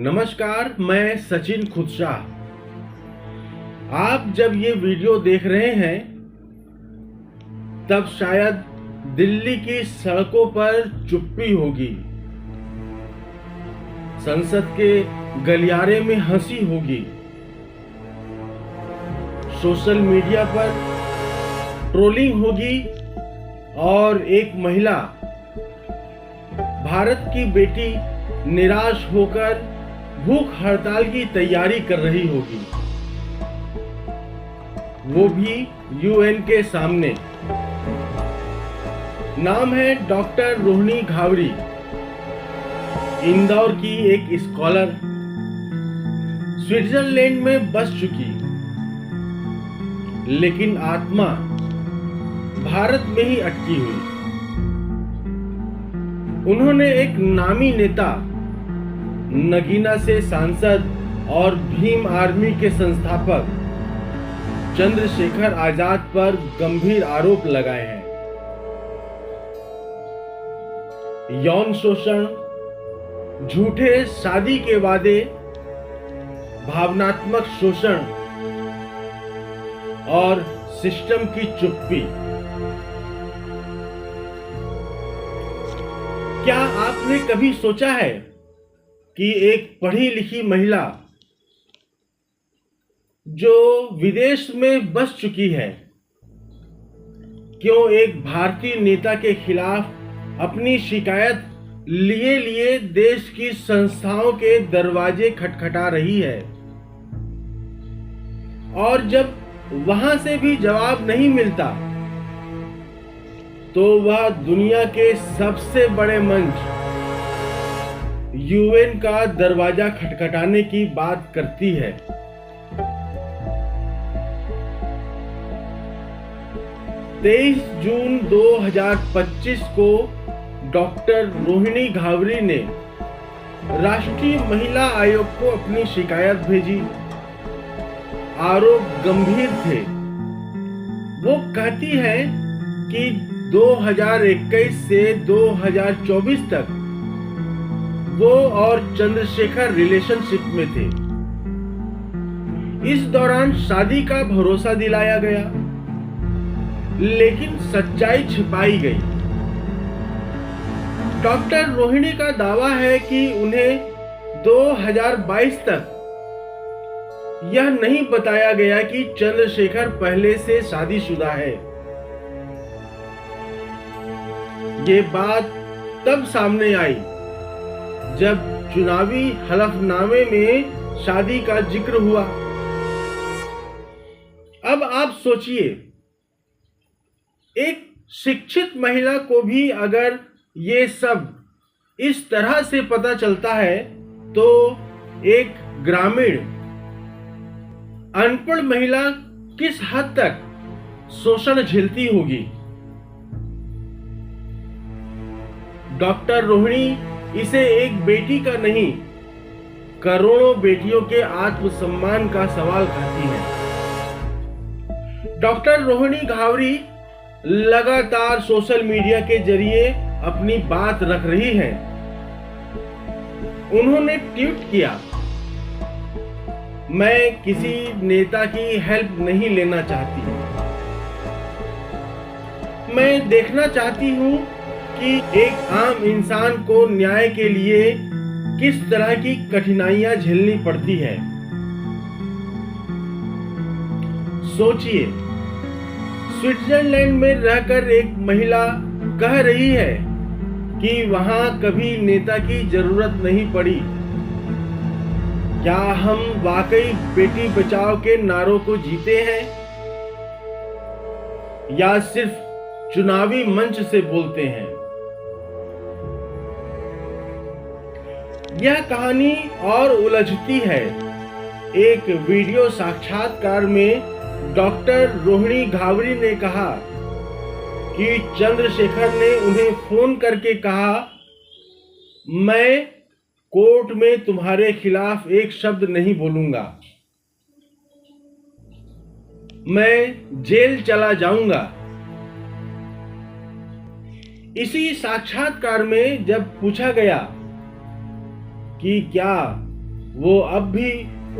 नमस्कार, मैं सचिन खुदशाह। आप जब ये वीडियो देख रहे हैं तब शायद दिल्ली की सड़कों पर चुप्पी होगी, संसद के गलियारे में हंसी होगी, सोशल मीडिया पर ट्रोलिंग होगी और एक महिला, भारत की बेटी, निराश होकर भूख हड़ताल की तैयारी कर रही होगी, वो भी यूएन के सामने। नाम है डॉक्टर रोहिणी घावरी, इंदौर की एक स्कॉलर, स्विट्जरलैंड में बस चुकी, लेकिन आत्मा भारत में ही अटकी हुई। उन्होंने एक नामी नेता, नगीना से सांसद और भीम आर्मी के संस्थापक चंद्रशेखर आजाद पर गंभीर आरोप लगाए हैं। यौन शोषण, झूठे शादी के वादे, भावनात्मक शोषण और सिस्टम की चुप्पी। क्या आपने कभी सोचा है कि एक पढ़ी लिखी महिला जो विदेश में बस चुकी है, क्यों एक भारतीय नेता के खिलाफ अपनी शिकायत लिए लिए देश की संस्थाओं के दरवाजे खटखटा रही है? और जब वहां से भी जवाब नहीं मिलता तो वह दुनिया के सबसे बड़े मंच यूएन का दरवाजा खटखटाने की बात करती है। तेईस जून 2025 को डॉक्टर रोहिणी घावरी ने राष्ट्रीय महिला आयोग को अपनी शिकायत भेजी। आरोप गंभीर थे। वो कहती है कि 2021 से 2024 तक वो और चंद्रशेखर रिलेशनशिप में थे। इस दौरान शादी का भरोसा दिलाया गया, लेकिन सच्चाई छिपाई गई। डॉक्टर रोहिणी का दावा है कि उन्हें 2022 तक यह नहीं बताया गया कि चंद्रशेखर पहले से शादीशुदा है। ये बात तब सामने आई जब चुनावी हलफनामे में शादी का जिक्र हुआ। अब आप सोचिए, एक शिक्षित महिला को भी अगर ये सब इस तरह से पता चलता है तो एक ग्रामीण अनपढ़ महिला किस हद तक शोषण झेलती होगी। डॉक्टर रोहिणी इसे एक बेटी का नहीं, करोड़ों बेटियों के आत्मसम्मान का सवाल कहती है। डॉक्टर रोहिणी घावरी लगातार सोशल मीडिया के जरिए अपनी बात रख रही हैं। उन्होंने ट्वीट किया, मैं किसी नेता की हेल्प नहीं लेना चाहती, मैं देखना चाहती हूं कि एक आम इंसान को न्याय के लिए किस तरह की कठिनाइयां झेलनी पड़ती है। सोचिए, स्विट्जरलैंड में रहकर एक महिला कह रही है कि वहां कभी नेता की जरूरत नहीं पड़ी। क्या हम वाकई बेटी बचाओ के नारों को जीते हैं या सिर्फ चुनावी मंच से बोलते हैं? यह कहानी और उलझती है। एक वीडियो साक्षात्कार में डॉक्टर रोहिणी घावरी ने कहा कि चंद्रशेखर ने उन्हें फोन करके कहा, मैं कोर्ट में तुम्हारे खिलाफ एक शब्द नहीं बोलूंगा, मैं जेल चला जाऊंगा। इसी साक्षात्कार में जब पूछा गया कि क्या वो अब भी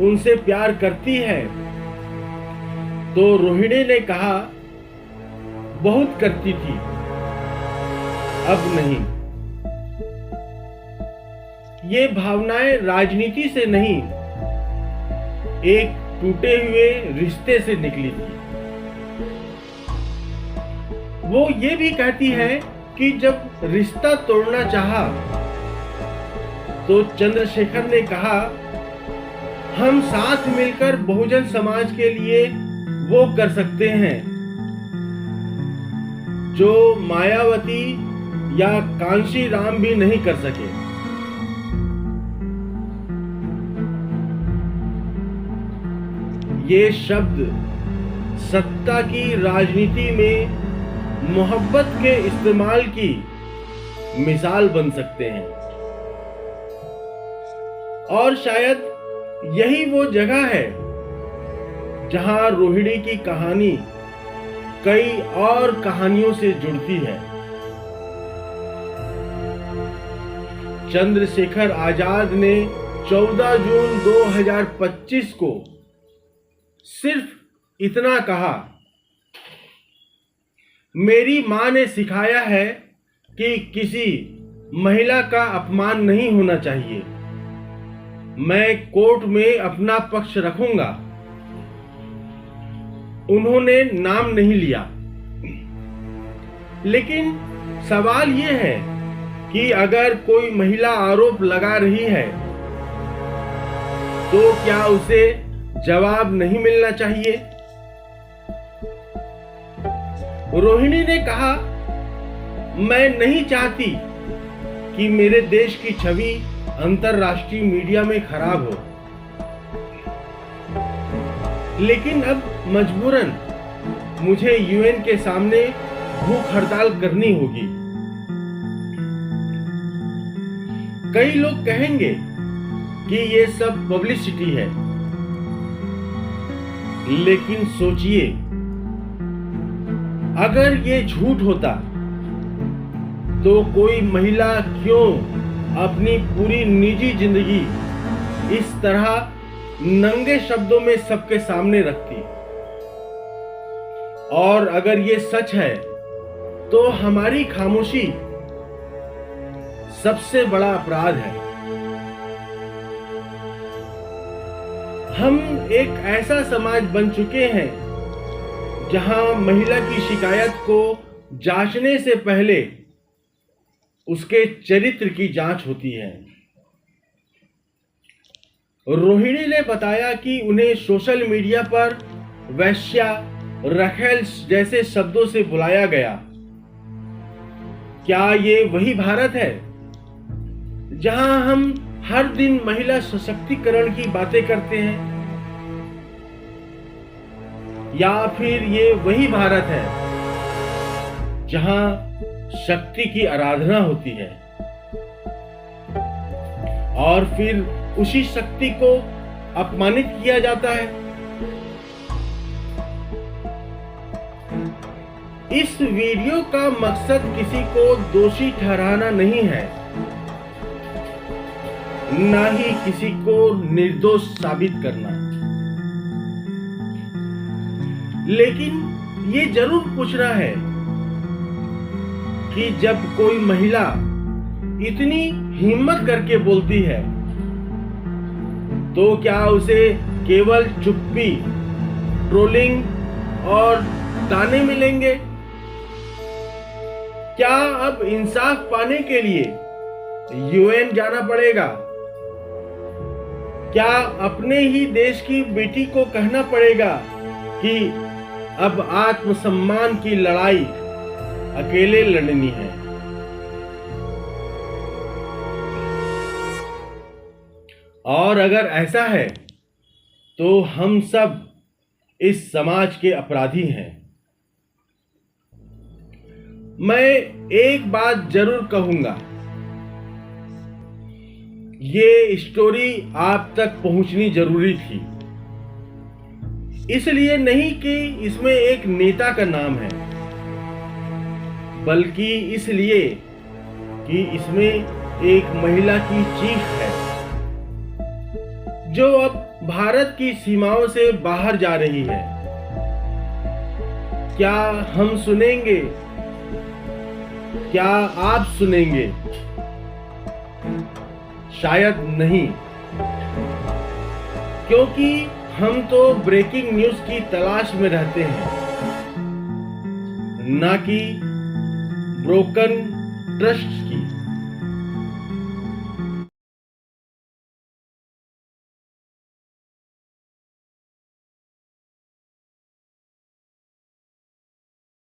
उनसे प्यार करती है? तो रोहिणी ने कहा, बहुत करती थी, अब नहीं। ये भावनाएं राजनीति से नहीं, एक टूटे हुए रिश्ते से निकली थी। वो ये भी कहती है कि जब रिश्ता तोड़ना चाहा तो चंद्रशेखर ने कहा, हम साथ मिलकर बहुजन समाज के लिए वो कर सकते हैं जो मायावती या कांशी राम भी नहीं कर सके। ये शब्द सत्ता की राजनीति में मोहब्बत के इस्तेमाल की मिसाल बन सकते हैं। और शायद यही वो जगह है जहां रोहिणी की कहानी कई और कहानियों से जुड़ती है। चंद्रशेखर आजाद ने 14 जून 2025 को सिर्फ इतना कहा, मेरी मां ने सिखाया है कि किसी महिला का अपमान नहीं होना चाहिए। मैं कोर्ट में अपना पक्ष रखूंगा। उन्होंने नाम नहीं लिया, लेकिन सवाल यह है कि अगर कोई महिला आरोप लगा रही है तो क्या उसे जवाब नहीं मिलना चाहिए? रोहिणी ने कहा, मैं नहीं चाहती कि मेरे देश की छवि अंतर्राष्ट्रीय मीडिया में खराब हो, लेकिन अब मजबूरन मुझे यूएन के सामने भूख हड़ताल करनी होगी। कई लोग कहेंगे कि ये सब पब्लिसिटी है, लेकिन सोचिए, अगर ये झूठ होता तो कोई महिला क्यों अपनी पूरी निजी जिंदगी इस तरह नंगे शब्दों में सबके सामने रखती? और अगर ये सच है तो हमारी खामोशी सबसे बड़ा अपराध है। हम एक ऐसा समाज बन चुके हैं जहां महिला की शिकायत को जांचने से पहले उसके चरित्र की जांच होती है। रोहिणी ने बताया कि उन्हें सोशल मीडिया पर वैश्या, रखेल जैसे शब्दों से बुलाया गया। क्या ये वही भारत है जहां हम हर दिन महिला सशक्तिकरण की बातें करते हैं, या फिर ये वही भारत है जहां शक्ति की आराधना होती है और फिर उसी शक्ति को अपमानित किया जाता है? इस वीडियो का मकसद किसी को दोषी ठहराना नहीं है, ना ही किसी को निर्दोष साबित करना, लेकिन ये जरूर पूछना है कि जब कोई महिला इतनी हिम्मत करके बोलती है तो क्या उसे केवल चुप्पी, ट्रोलिंग और ताने मिलेंगे? क्या अब इंसाफ पाने के लिए यूएन जाना पड़ेगा? क्या अपने ही देश की बेटी को कहना पड़ेगा कि अब आत्मसम्मान की लड़ाई अकेले लड़नी है? और अगर ऐसा है तो हम सब इस समाज के अपराधी हैं। मैं एक बात जरूर कहूंगा, ये स्टोरी आप तक पहुंचनी जरूरी थी, इसलिए नहीं कि इसमें एक नेता का नाम है, बल्कि इसलिए कि इसमें एक महिला की चीख है। जो अब भारत की सीमाओं से बाहर जा रही है। क्या हम सुनेंगे? क्या आप सुनेंगे? शायद नहीं, क्योंकि हम तो ब्रेकिंग न्यूज की तलाश में रहते हैं, ना कि ब्रोकन ट्रस्ट की।